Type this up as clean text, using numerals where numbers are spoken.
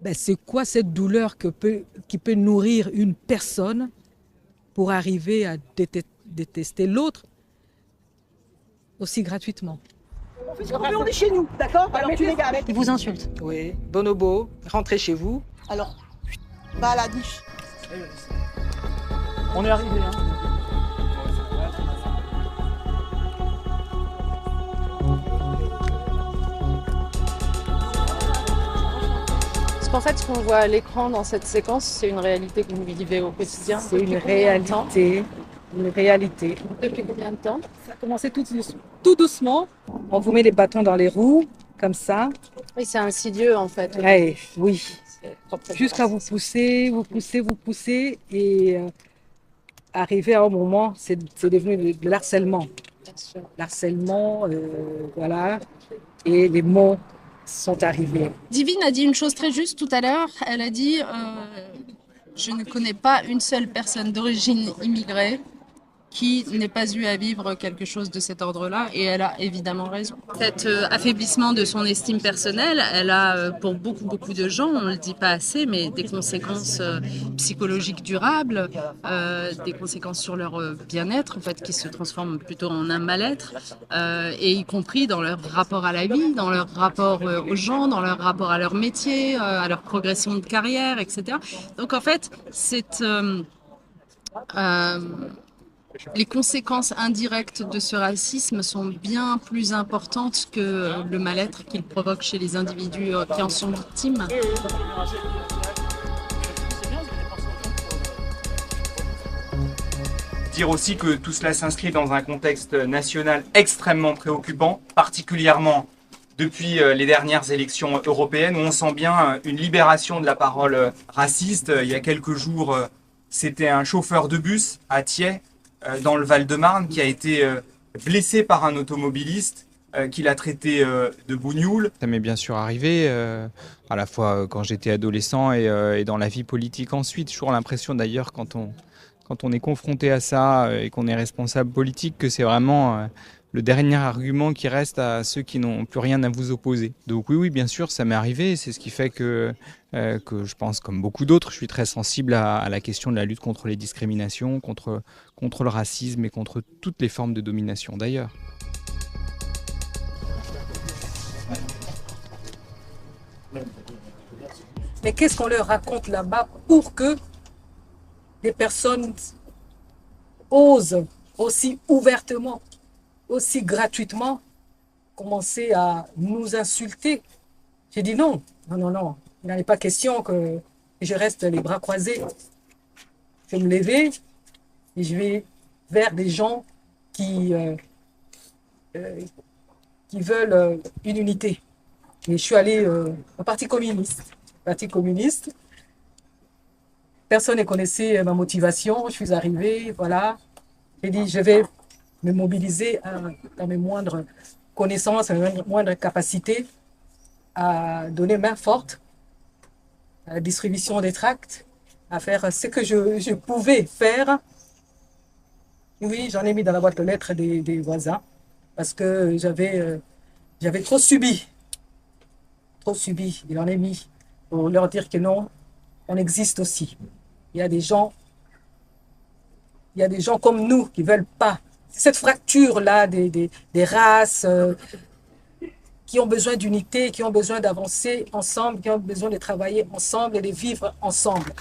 ben, c'est quoi cette douleur qui peut nourrir une personne pour arriver à détester l'autre aussi gratuitement. Mais on est chez nous, d'accord? Alors tu les gars avec. Il vous insulte. Oui, bonobo, rentrez chez vous. Alors, va à la douche. On est arrivé, hein. Parce qu'en fait, ce qu'on voit à l'écran dans cette séquence, c'est une réalité que vous vivez au quotidien. C'est Depuis une combien de temps réalité, une réalité. Depuis combien de temps? Ça a commencé tout doucement. On vous met les bâtons dans les roues, comme ça. Oui, c'est insidieux en fait. Ouais, oui. C'est propre. Jusqu'à vous pousser, et arriver à un moment, c'est devenu de l'harcèlement. Bien sûr. L'harcèlement, voilà, et les mots sont arrivés. Divine a dit une chose très juste tout à l'heure. Elle a dit je ne connais pas une seule personne d'origine immigrée qui n'ait pas eu à vivre quelque chose de cet ordre-là, et elle a évidemment raison. Cet affaiblissement de son estime personnelle, elle a pour beaucoup de gens, on ne le dit pas assez, mais des conséquences psychologiques durables, des conséquences sur leur bien-être, en fait, qui se transforment plutôt en un mal-être, et y compris dans leur rapport à la vie, dans leur rapport aux gens, dans leur rapport à leur métier, à leur progression de carrière, etc. Donc en fait, les conséquences indirectes de ce racisme sont bien plus importantes que le mal-être qu'il provoque chez les individus qui en sont victimes. Dire aussi que tout cela s'inscrit dans un contexte national extrêmement préoccupant, particulièrement depuis les dernières élections européennes, où on sent bien une libération de la parole raciste. Il y a quelques jours, c'était un chauffeur de bus à Thiais, dans le Val-de-Marne, qui a été blessé par un automobiliste qui l'a traité de bougnoule. Ça m'est bien sûr arrivé, à la fois quand j'étais adolescent et dans la vie politique ensuite. J'ai toujours l'impression d'ailleurs quand on est confronté à ça et qu'on est responsable politique que c'est vraiment le dernier argument qui reste à ceux qui n'ont plus rien à vous opposer. Donc oui, bien sûr, ça m'est arrivé. C'est ce qui fait que je pense, comme beaucoup d'autres, je suis très sensible à la question de la lutte contre les discriminations, contre le racisme et contre toutes les formes de domination d'ailleurs. Mais qu'est-ce qu'on leur raconte là-bas pour que des personnes osent aussi ouvertement, aussi gratuitement commencer à nous insulter? J'ai dit non. Il n'en est pas question que je reste les bras croisés. Je vais me lever et je vais vers des gens qui veulent une unité. Et je suis allée au Parti communiste. Personne ne connaissait ma motivation. Je suis arrivée, voilà. J'ai dit, je vais me mobiliser dans mes moindres connaissances, mes moindres capacités à donner main forte à la distribution des tracts, à faire ce que je pouvais faire. Oui, j'en ai mis dans la boîte aux lettres des voisins parce que j'avais trop subi. Il en est mis pour leur dire que non, on existe aussi. Il y a des gens comme nous qui veulent pas. Cette fracture-là des races qui ont besoin d'unité, qui ont besoin d'avancer ensemble, qui ont besoin de travailler ensemble et de vivre ensemble.